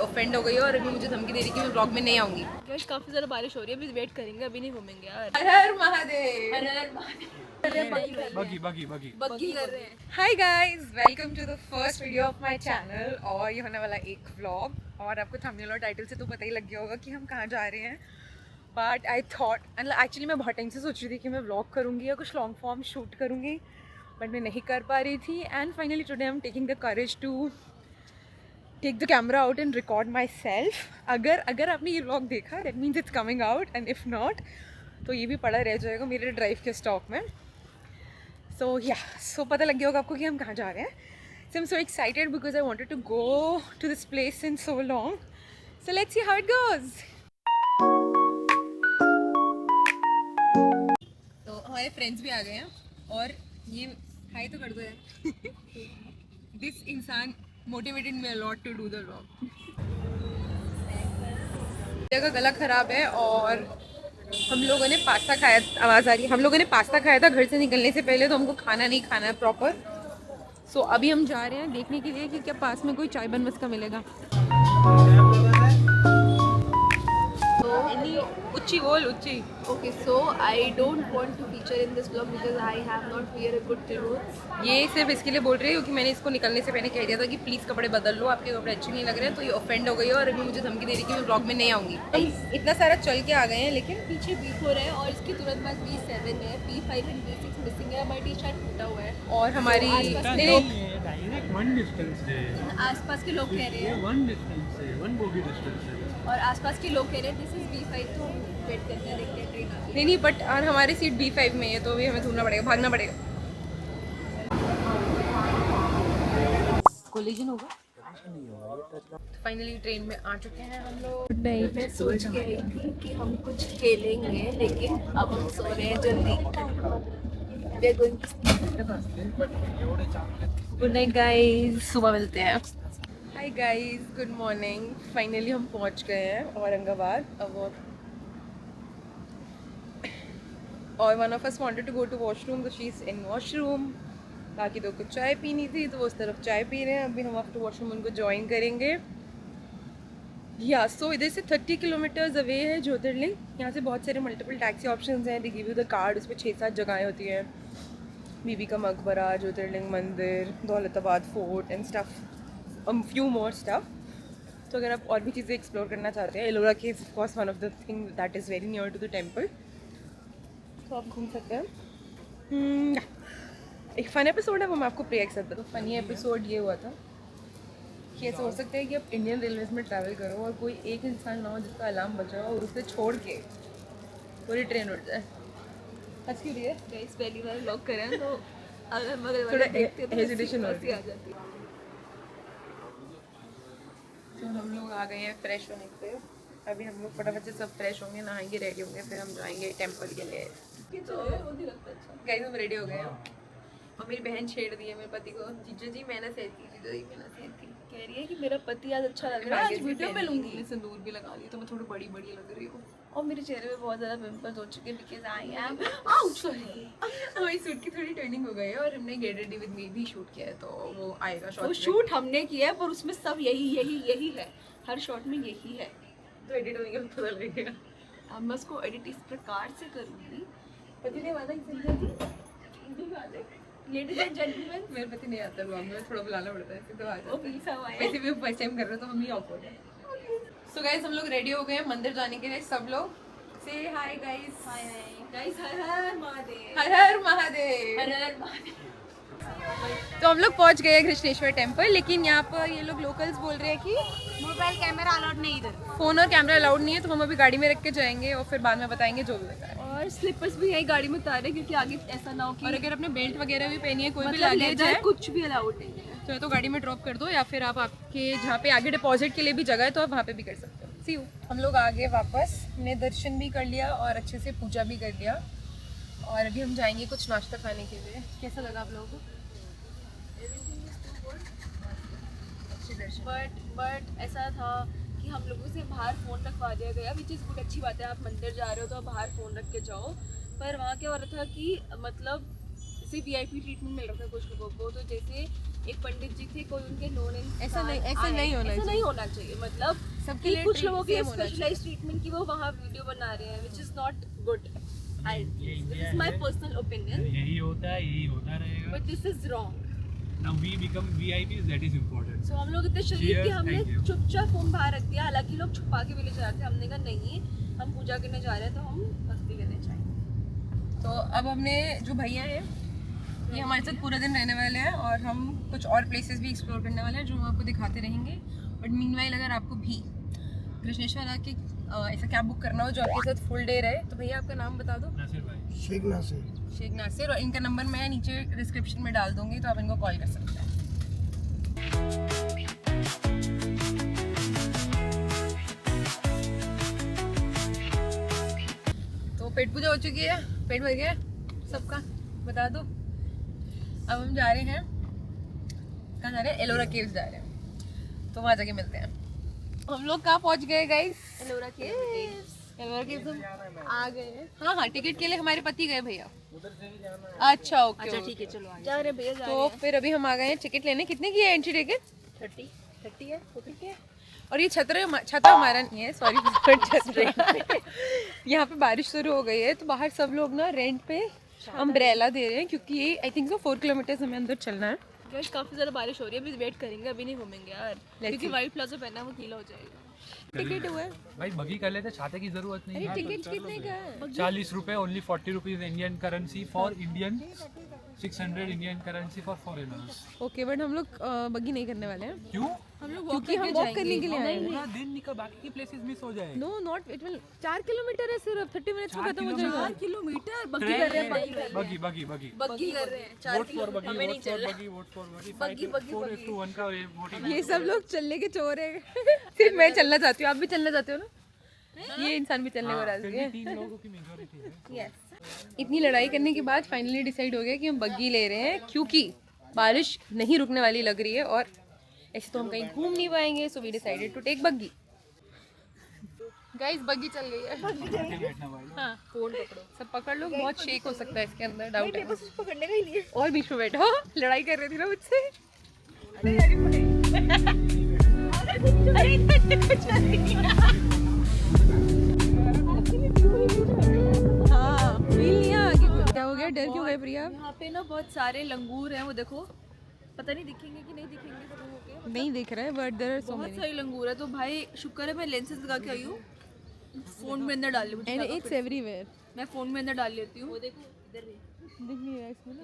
Offend हो गई है और अभी मुझे धमकी दे रही कि मैं ब्लॉग में नहीं आऊँगी। गाइस काफ़ी ज़्यादा बारिश हो रही है, अभी वेट करेंगे, अभी नहीं घूमेंगे यार। हर हर महादेव, हर हर महादेव। बग्गी कर रहे हैं। Hi guys, welcome to the first video of my channel. और ये होने वाला एक व्लॉग, और आपको थंबनेल और टाइटल से तो पता ही लग गया होगा कि हम कहाँ जा रहे हैं। बट आई थॉट, एक्चुअली मैं बहुत टाइम से सोच रही थी कि मैं व्लॉग करूँगी या कुछ लॉन्ग फॉर्म शूट करूँगी, बट मैं नहीं कर पा रही थी। And finally today I am taking the courage to take the camera out and record myself. अगर आपने ये व्लॉग देखा that means it's coming out, and if not तो ये भी पड़ा रह जाएगा मेरे ड्राइव के स्टॉक में। सो पता लग गया होगा आपको कि हम कहाँ जा रहे हैं। So I am so excited because I wanted to go to this place in so long. So let's see how it goes. तो हमारे फ्रेंड्स भी आ गए हैं, और ये हाय तो कर दो यार। दिस इंसान motivated me a lot to do the vlog. का गला खराब है और हम लोगों ने पास्ता खाया, आवाज़ आ रही है, हम लोगों ने पास्ता खाया था घर से निकलने से पहले, तो हमको खाना नहीं खाना है प्रॉपर। सो अभी हम जा रहे हैं देखने के लिए कि क्या पास में कोई चाय बनमस का मिलेगा। उच्ची बोल उच्ची। Okay, so I don't want to feature in this vlog because I have not wear a good clothes. ये सिर्फ इसके लिए बोल रही है क्योंकि मैंने इसको निकलने से पहले कह दिया था कि प्लीज़ कपड़े बदल लो, आपके कपड़े अच्छे नहीं लग रहे हैं। तो ये ऑफेंड हो गई है और अभी मुझे धमकी दे रही है कि मैं ब्लॉग में नहीं आऊँगी। इतना सारा चल के आ गए हैं, लेकिन पीछे B4 है और इसके तुरंत बाद B7 है, B5 एंड B6 मिसिंग है, बट ये शायद टूटा हुआ है। और हमारी आसपास के लोग कह रहे हैं और आसपास के लोग कह रहे हैं दिस इज B5, तो वेट करते हैं, देखते हैं ट्रेन आती है। नहीं बट और हमारी सीट B5 में है, तो अभी हमें ढूंढना पड़ेगा, भागना पड़ेगा। कोलिजन होगा। फाइनली ट्रेन में आ चुके हैं हम लोग। नहीं, मैं सोच के आई थी कि हम कुछ खेलेंगे, लेकिन अब हम सो रहे हैं जल्दी। गुड नाइट गाइस, सुबह मिलते हैं। Hi guys, good morning. Finally हम पहुंच गए हैं औरंगाबाद। और one of us wanted to go to washroom, तो शी इज इन वॉशरूम। बाकी दो को चाय पीनी थी तो वो उस तरफ चाय पी रहे हैं। अभी हम आफ्टर वॉशरूम उनको ज्वाइन करेंगे। सो इधर से 30 किलोमीटर्स अवे है ज्योतिर्लिंग। यहाँ से बहुत सारे मल्टीपल टैक्सी ऑप्शंस हैं। They give you the card, उस पर 6-7 जगहें होती हैं। बीबी का मकबरा, ज्योतिर्लिंग मंदिर, Daulatabad fort and stuff, few more stuff. तो अगर आप और भी चीज़ें एक्सप्लोर करना चाहते हैं, Ellora caves of course one of the thing that is very near to the temple, तो आप घूम सकते हैं। एक फ़न एपिसोड है, वो मैं आपको प्ले एक सकता हूँ। फ़नी एपिसोड ये हुआ था कि ऐसा हो सकता है कि आप इंडियन रेलवेज में ट्रैवल करो और कोई एक इंसान ना हो जिसका अलार्म बजा हो, और उसे छोड़ के पूरी ट्रेन उठ जाए। हंस क्यों रही है? गाइस पहली बार व्लॉग कर रहे हैं, तो अगर मगर थोड़ा देखते हैं तो हेजिटेशन हो हंसी आ जाती है। तो हम लोग आ गए हैं फ्रेश होने पे। अभी हम लोग फटाफट से सब फ्रेश होंगे, नहाएंगे, रेडी होंगे, फिर हम जाएंगे टेम्पल के लिए। तो वो नहीं लगता अच्छा। गाइस हम रेडी हो गए हैं और मेरी बहन छेड़ दी है मेरे पति को। जीजा जी मैं ना सहती, जीजा जी मैं ना सहती। कह रही है कि मेरा पति आज अच्छा लग रहा है, आज वीडियो में लूंगी। सिंदूर भी लगा ली तो मैं थोड़ी बड़ी बड़ी लग रही हूँ। और मेरे चेहरे पे बहुत ज़्यादा पिंपल्स हो चुके हैं बिकॉज आई एम सॉरी। हमारी सूट की थोड़ी ट्रेनिंग हो गई है और हमने गेट रेडी विद मी भी शूट किया है, तो वो आएगा शॉट। वो शूट हमने किया है, पर उसमें सब यही है, हर शॉट में यही है। तो एडिट होने के बाद पता लगेगा। अब मैं उसको एडिट इस प्रकार से करूँगी। पति ने वादा लेडीज एंड जेंटलमैन, मेरे पति नहीं आता ब्लॉग में, थोड़ा बुलाना पड़ता है, ऐसे तो आ वो जाता है। पीसा हुआ है। वैसे भी फर्स्ट टाइम कर रहे हो तो हम ही ऑकवर्ड है। सो गाइस हम लोग रेडी हो गए हैं मंदिर जाने के लिए। सब लोग से हाय गाइस। हाय गाइस, हर हर महादेव, हर हर महादेव, हर हर महादेव। तो हम लोग पहुंच गए कृष्णेश्वर टेम्पल, लेकिन यहाँ पर ये लोग लोकल्स बोल रहे हैं कि मोबाइल कैमरा अलाउड नहीं इधर, फ़ोन और कैमरा अलाउड नहीं है। तो हम अभी गाड़ी में रख के जाएंगे और फिर बाद में बताएंगे जो भी होगा। और स्लीपर्स भी यही गाड़ी में उतारे, क्योंकि आगे ऐसा ना हो कि और अगर अपने बेल्ट वगैरह भी पहनी है, कोई भी मतलब ले लगेज जाए, है कुछ भी अलाउड नहीं है। तो या तो गाड़ी में ड्रॉप कर दो, या फिर आप आपके जहाँ पे आगे डिपॉजिट के लिए भी जगह है तो आप वहाँ पे भी कर सकते हो। सी यू। हम लोग आ गए वापस, हमने दर्शन भी कर लिया और अच्छे से पूजा भी कर लिया, और अभी हम जाएंगे कुछ नाश्ता खाने के लिए। कैसा लगा आप लोगों को? बट ऐसा था कि हम लोगों से बाहर फ़ोन रखवा दिया गया, विच इज़ गुड, अच्छी बात है। आप मंदिर जा रहे हो तो आप बाहर फ़ोन रख के जाओ, पर वहाँ क्या हो रहा था कि मतलब जैसे VIP ट्रीटमेंट मिल रहा था कुछ लोगों को, तो जैसे एक पंडित जी थे, कोई उनके नोन ऐसा नहीं होना चाहिए। मतलब सबके कि लिए कुछ लोगों के same होना स्पेशलाइज ट्रीटमेंट की वो वहाँ वीडियो बना रहे हैं, which is not good. This is my personal opinion, यही होता है, यही होता रहेगा। But this is wrong. Now we become VIPs, that is important. सो हम लोग इतने शरीफ Cheers, कि हमने thank you. चुपचाप फोन बाहर रख दिया, हालांकि लोग छुपा के भी ले जा रहे थे। हमने कहा नहीं, हम पूजा करने जा रहे हैं तो हम भक्ति करने चाहिए। तो अब हमने जो भैया हैं ये हमारे साथ पूरा दिन रहने वाले हैं और हम कुछ और प्लेसेस भी एक्सप्लोर करने वाले हैं जो हम आपको दिखाते रहेंगे। बट मीनवाइल अगर आपको भी कृष्णेश्वर आके ऐसा कैब बुक करना हो जो आपके साथ फुल डे रहे, तो भैया आपका नाम बता दो। नासिर भाई, शेख नासिर, और इनका नंबर मैं नीचे डिस्क्रिप्शन में डाल दूंगी, तो आप इनको कॉल कर सकते हैं। तो पेट पूजा हो चुकी है, पेट भर गया सबका, बता दो। अब हम जा रहे हैं, कहाँ जा रहे हैं? एलोरा केव्स जा रहे हैं, तो वहाँ जाके मिलते हैं। हम लोग कहाँ पहुँच गए guys? Ellora caves. Ellora caves हम आ गए हैं। हाँ हाँ, टिकट के लिए हमारे पति गए भैया। अच्छा ओके, अच्छा ठीक है, चलो आगे जा रहे हैं भैया, जा रहे तो फिर अभी हम आ गए हैं टिकट लेने। कितने की है एंट्री टिकट? 30 है, ठीक है। और ये छतरा हमारा नहीं है, सॉरी छतरा। यहाँ पे बारिश शुरू हो गई है, तो बाहर सब लोग ना रेंट पे अम्ब्रेला दे रहे हैं, क्योंकि ये आई थिंक 4 किलोमीटर हमें अंदर चलना है। गाइस काफी ज्यादा बारिश हो रही है, अभी वेट करेंगे, अभी नहीं घूमेंगे यार, क्योंकि व्हाइट प्लाजो पहना है वो गीला हो जाएगा। टिकट हुआ है भाई बगी कर लेते, छाते की जरूरत नहीं है। टिकट कितने का है? 40 रुपए, only 40 rupees Indian currency for Indian, 600 Indian currency for foreigners. Okay, but हम लोग बग्गी नहीं करने वाले हैं, क्यों? हम लोग क्योंकि हम वॉक करने के लिए आए हैं। पूरा दिन निकल, बाकी की प्लेसेस मिस हो जाए। No not, it will 4 kilometre है सिर्फ, 30 मिनट्स में खत्म हो जाएगा। 4 किलोमीटर बग्गी कर रहे हैं, बगी बगी बगी बग्गी कर रहे हैं 4 वोट फॉर बगी, हमें नहीं वोट फॉर चलना। बगी, वोट फॉर बगी, बग्गी, बग्गी, 4:1 का ये वोटिंग। ये सब लोग चलने के चोर है। सिर्फ मैं चलना चाहती हूँ, आप भी चलना चाहते हो ना? ये इंसान भी चलने को राजी है। 3 लोगों की मेजॉरिटी है। यस। इतनी लड़ाई करने के बाद फाइनली डिसाइड हो गया कि हम बग्गी ले रहे हैं, क्योंकि बारिश नहीं रुकने वाली लग रही है और ऐसे तो हम कहीं घूम नहीं पाएंगे, so we decided to take buggy. Guys buggy चल गई है। बैठना भाई। हाँ, फोन पकड़ो, सब पकड़ लो, बहुत शेक हो सकता है इसके अंदर, डाउट है। बस पकड़ने का ही नहीं है। और बीच में बैठो, लड़ाई कर रही थी ना मुझसे। हाँ, फील नहीं आगे। क्या हो गया, डर क्यों गए प्रिया? यहाँ पे ना बहुत सारे लंगूर हैं, वो देखो, पता नहीं दिखेंगे कि नहीं दिखेंगे सब लोगों के। नहीं दिख रहा है, बट देयर आर सो बहुत मेनी सारे लंगूर है, तो भाई शुक्र है मैं लेंसेज लगा के आई हूँ, फोन में अंदर डाल ली मुझे एंड लगा इट्स फिर। एवरीवेयर। मैं फोन में अंदर डाल लेती हूँ। दिख नहीं रहा है इसमें ना।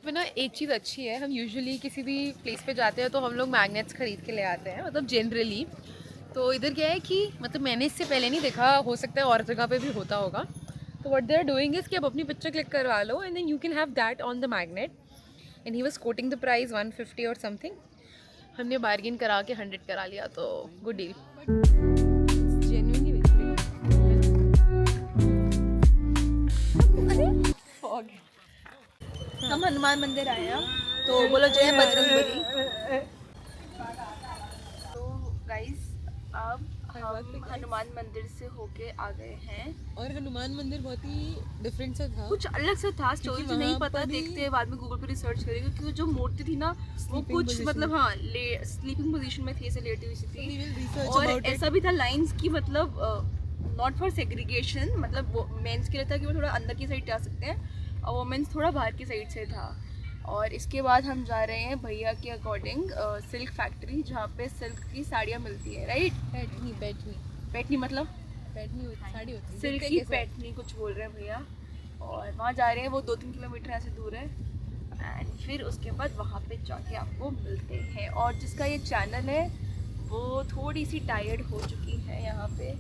पर ना एक चीज़ अच्छी है, हम यूजुअली किसी भी प्लेस पे जाते हैं तो हम लोग मैग्नेट्स खरीद के ले आते हैं, मतलब जनरली। तो इधर क्या है कि मतलब मैंने इससे पहले नहीं देखा, हो सकता है और जगह पे भी होता होगा। तो what they are doing is कि आप अपनी पिक्चर क्लिक करवा लो and then you can have that on the magnet. And he was quoting the price 150 और समथिंग। हमने बार्गेन करा के 100 करा लिया, तो गुड डील। जेन्युइनली हम हनुमान मंदिर आए हैं, तो बोलो जय बजरंगबली। तो गाइस अब हम हनुमान मंदिर से होके आ गए हैं। और हनुमान मंदिर बहुत ही डिफरेंट सा था, कुछ अलग सा था, स्टोरी क्योंकि नहीं वहाँ पता, पर भी- देखते हैं बाद में गूगल पे रिसर्च करेंगे, क्योंकि जो मूर्ति थी ना वो Sleeping कुछ position मतलब हाँ स्लीपिंग पोजीशन में थी, ऐसे लेटी हुई सी We will थी। research और about it. ऐसा भी था लाइंस की, मतलब नॉट फॉर सेग्रीगेशन, मतलब वो मेंस के लिए था कि वो थोड़ा अंदर की साइड जा सकते हैं और वोमेंस थोड़ा बाहर की साइड से था। और इसके बाद हम जा रहे हैं भैया के अकॉर्डिंग सिल्क फैक्ट्री, जहाँ पे सिल्क की साड़ियाँ मिलती है, राइट? पैटनी पैटनी मतलब साड़ी होती है, सिल्क की पैटनी कुछ बोल रहे हैं भैया। और वहाँ जा रहे हैं, वो 2-3 किलोमीटर ऐसे दूर है। एंड फिर उसके बाद वहाँ पे जाके आपको मिलते हैं। और जिसका ये चैनल है वो थोड़ी सी टायर्ड हो चुकी है यहाँ पे,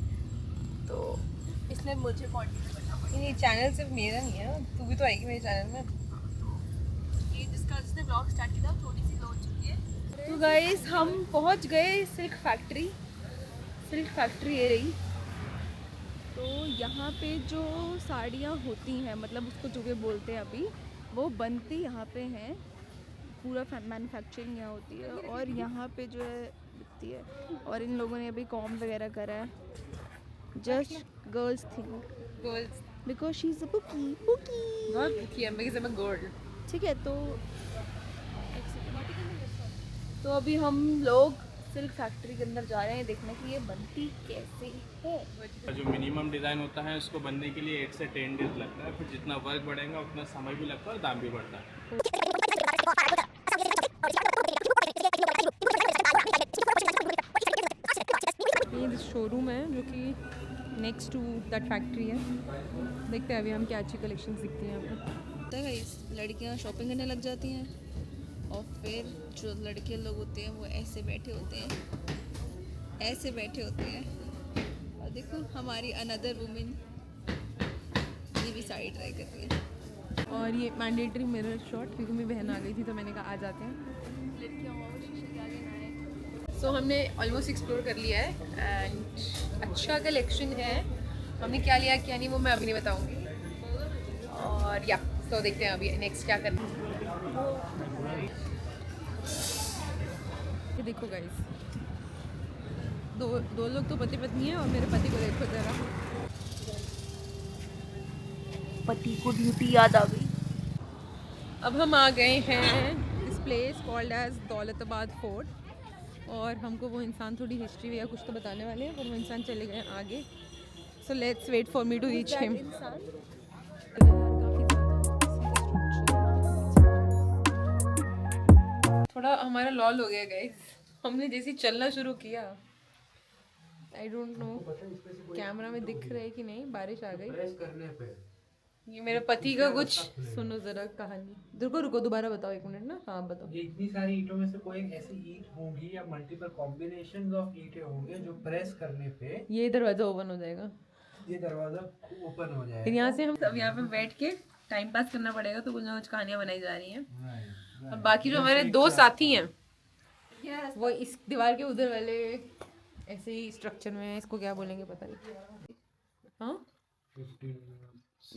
तो इसलिए मुझे कंटिन्यू करना पड़ेगा। ये चैनल सिर्फ मेरा नहीं है, तू भी तो आएगी मेरे चैनल में। ये जिसने ब्लॉग स्टार्ट किया था थोड़ी सी लो हो चुकी है। तो गाइस हम पहुँच गए सिल्क फैक्ट्री। सिल्क फैक्ट्री ये रही। तो यहाँ पे जो साड़ियाँ होती हैं, मतलब उसको जो भी बोलते हैं अभी, वो बनती यहाँ पे हैं, पूरा मैन्युफैक्चरिंग यहाँ होती है और यहाँ पे जो है बिकती है। और इन लोगों ने अभी कॉम वगैरह करा है, just girls thing. Girls because she is a बुकी बुकी। बहुत भूखी है because I am a girl. ठीक है, तो अभी हम लोग सिल्क फैक्ट्री के अंदर जा रहे हैं देखने कि ये बनती कैसे है। जो मिनिमम डिज़ाइन होता है उसको बनने के लिए 8 से 10 डेज लगता है, फिर जितना वर्क बढ़ेगा उतना समय भी लगता है और दाम भी बढ़ता है। ये शोरूम है जो कि नेक्स्ट टू दैट फैक्ट्री है। देखते हैं अभी हम क्या अच्छी कलेक्शंस दिखती हैं यहाँ पे। गाइस, लड़कियाँ शॉपिंग करने लग जाती हैं और फिर जो लड़के लोग होते हैं वो ऐसे बैठे होते हैं, ऐसे बैठे होते हैं। और देखो हमारी अनदर वुमेन ये भी साड़ी ट्राई कर रही है। और ये मैंडेटरी मिरर शॉट, क्योंकि मेरी बहन आ गई थी तो मैंने कहा आ जाते हैं। लड़कियाँ और शीशे के आगे ना आए। सो हमने ऑलमोस्ट एक्सप्लोर कर लिया है एंड अच्छा कलेक्शन है। हमने क्या लिया क्या नहीं वो मैं अभी नहीं बताऊंगी। और या तो देखते हैं अभी नेक्स्ट क्या करना है। ये देखो गाइस, दो लोग तो पति पत्नी है और मेरे पति को देखो जरा। पति को ड्यूटी याद आ गई। अब हम आ गए हैं इस place called as Daulatabad fort और हमको वो इंसान थोड़ी हिस्ट्री या कुछ तो बताने वाले हैं, पर वो इंसान चले गए आगे। So let's wait for me to reach him. थोड़ा हमारा लॉल हो गया गाइस, हमने जैसे ही चलना शुरू किया, आई डोंट नो कैमरा में दिख रहा है कि नहीं, बारिश आ गई। ये मेरे पति का कुछ सुनो जरा कहानी। रुको रुको दोबारा बताओ, 1 मिनट ना। हाँ बताओ। ये इतनी सारी ईंटों में से कोई एक ऐसी ईंट होगी या मल्टीपल कॉम्बिनेशंस ऑफ ईंटें होंगे जो प्रेस करने पे ये दरवाजा ओपन हो जाएगा, ये दरवाजा ओपन हो जाएगा। फिर यहाँ से हम सब यहाँ पे बैठ के टाइम पास करना पड़ेगा। तो कुछ ना कुछ कहानियाँ बनाई जा रही हैं। और बाकी जो हमारे 2 साथी हैं वो इस दीवार के उधर वाले ऐसे ही स्ट्रक्चर में है। इसको क्या बोलेंगे पता नहीं। हाँ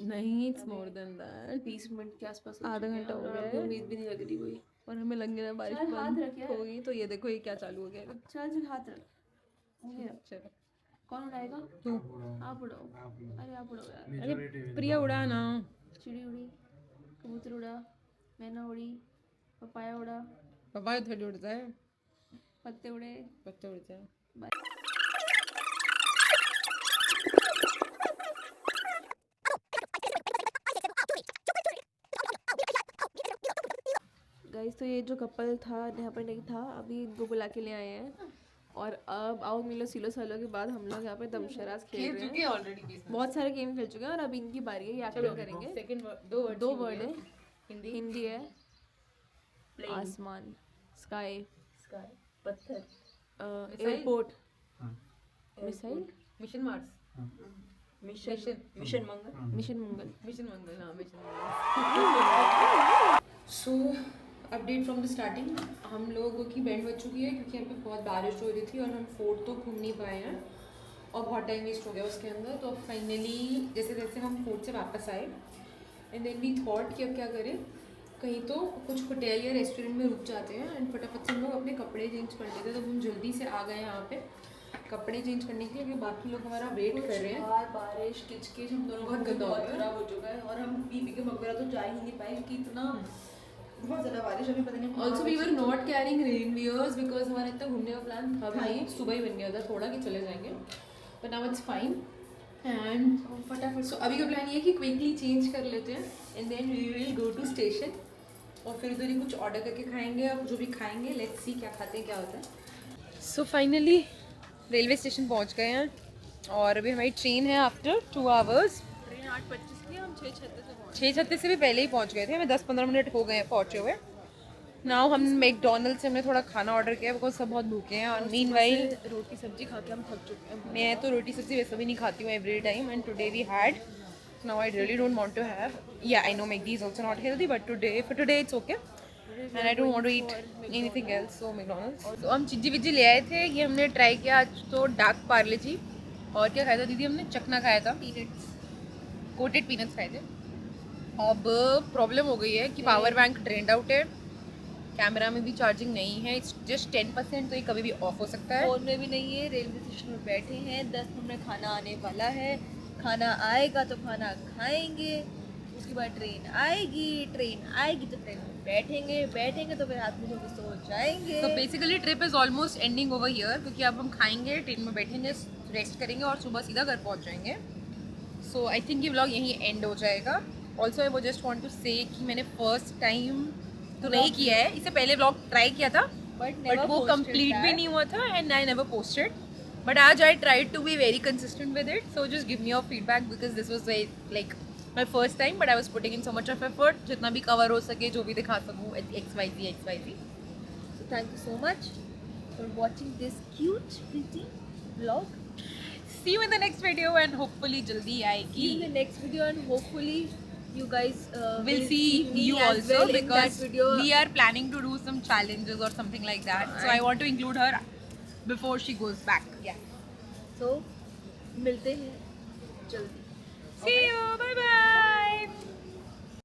नहीं, it's more than that. 20 minute के आसपास, आधा घंटा हो गया है उम्मीद भी नहीं लग रही कोई। और हमें लग रहा है बारिश चल, हाथ बंद रख यार। हो गई। तो ये देखो ये क्या चालू हो गया। चल चल हाथ रख। ये चलो कौन उड़ाएगा? तू। आप उड़ाओ। अरे आप उड़ाओ यार। अरे प्रिया उड़ा ना। चिड़ी उड़ी, कबूतर उड़ा, मैना उड़ी, पपाया उड़ा, पापा थोड़ी उड़ता है, पत्ते उड़े। बच्चा उड़ता है। गाइस, तो ये जो कपल था यहाँ पर नहीं था, अभी इनको बुला के ले आए हैं। और अब आओ मिलो सिलो सालों के बाद हम लोग यहाँ पे दमशराज खेल रहे हैं। ऑलरेडी बहुत सारे गेम खेल चुके हैं और अब इनकी बारी है, ये एक्टिंग करेंगे। सेकंड 2 वर्ड है, हिंदी है। Plane. आसमान, स्काई, पत्थर, airport, missile, mission Mars, mission Mangal, mission Mangal. Mission Mangal. हाँ mission Mangal. So update from the starting, हम लोगों की बैंड बज चुकी है क्योंकि यहाँ पे बहुत बारिश हो रही थी और हम फोर्ट तो घूम नहीं पाए हैं और बहुत टाइम वेस्ट हो गया उसके अंदर। तो अब फाइनली जैसे जैसे हम फोर्ट से वापस आए एंड देन वी थॉट कि अब क्या करें, कहीं तो कुछ होटल या रेस्टोरेंट में रुक जाते हैं एंड फटाफट से हम लोग अपने कपड़े चेंज कर लेते हैं। तो हम जल्दी से आ गए यहाँ पे कपड़े चेंज करने के लिए, क्योंकि बाकी लोग हमारा वेट कर रहे हैं। बारिश किचकिच हम दोनों बहुत गंदा हो गया। खराब हो चुका है और हम बीबी के मकबरा तो जा ही नहीं पाए क्योंकि इतना बहुत ज़्यादा बारिश अभी पता नहीं। Also we were not carrying rain wears because हमारा इतना घूमने का प्लान था भाई, सुबह ही बन गया था थोड़ा कि चले जाएंगे, but now it's fine. And फटाफट सो अभी का प्लान ये है कि क्विकली चेंज कर लेते हैं and then we will go to station और फिर उधर ही कुछ ऑर्डर करके खाएंगे और जो भी खाएंगे लेट्स सी क्या खाते हैं क्या होता है। सो फाइनली रेलवे स्टेशन पहुंच गए हैं और अभी हमारी ट्रेन है आफ्टर 2 आवर्स। ट्रेन 8:25 की, हम 6:36 से 6:36 से भी पहले ही पहुंच गए थे, हमें 10-15 मिनट हो गए हैं पहुंचे हुए। नाउ हम मैकडोनल्ड से हमने थोड़ा खाना ऑर्डर किया बिकॉज सब बहुत भूखे हैं। और मीनवाइल रोटी सब्जी खा के हम थक चुके हैं। मैं तो रोटी सब्जी वैसे भी नहीं खाती हूँ every time and today we had, now I really don't want to have, yeah I know McD is also not healthy but today it's okay and I don't want to eat anything else, so McDonald's. तो हम चिज्जी विज्जी ले आए थे, ये हमने try किया आज तो डार्क पार्ले जी। और क्या खाया था दीदी हमने? चखना खाया था, पीनट्स, कोटेड पीनट्स खाए थे। अब प्रॉब्लम हो गई है कि पावर बैंक ड्रेन्ड आउट है, कैमरा में भी चार्जिंग नहीं है, इट्स जस्ट 10%, तो ये कभी भी ऑफ हो सकता है। फोन में भी नहीं है, रेलवे स्टेशन में बैठे हैं, 10 मिनट में खाना आने वाला है। खाना आएगा तो खाना खाएंगे, उसके बाद ट्रेन आएगी तो ट्रेन में बैठेंगे तो फिर हाथ में धोके सो जाएंगे। तो basically trip is almost ending over here, क्योंकि अब हम खाएंगे, ट्रेन में बैठेंगे, रेस्ट करेंगे और सुबह सीधा घर पहुंच जाएंगे। सो आई थिंक ये व्लॉग यहीं एंड हो जाएगा। ऑल्सो आई वो जस्ट वांट टू से कि मैंने फर्स्ट टाइम तो नहीं किया है, इससे पहले व्लॉग ट्राई किया था बट वो कंप्लीट भी नहीं हुआ था and I never posted. But आज I tried to be very consistent with it, so just give me your feedback because this was like my first time, but I was putting in so much of effort, जितना भी cover हो सके, जो भी दिखा सकूँ, XYZ। So thank you so much for watching this cute, pretty vlog. See you in the next video and hopefully jaldi See you in आएगी. the next video and hopefully you guys We'll see me you as also well in because that video. we are planning to do some challenges or something like that. So I want to include her before she goes back. Yeah. So मिलते हैं जल्दी. See you. Bye bye.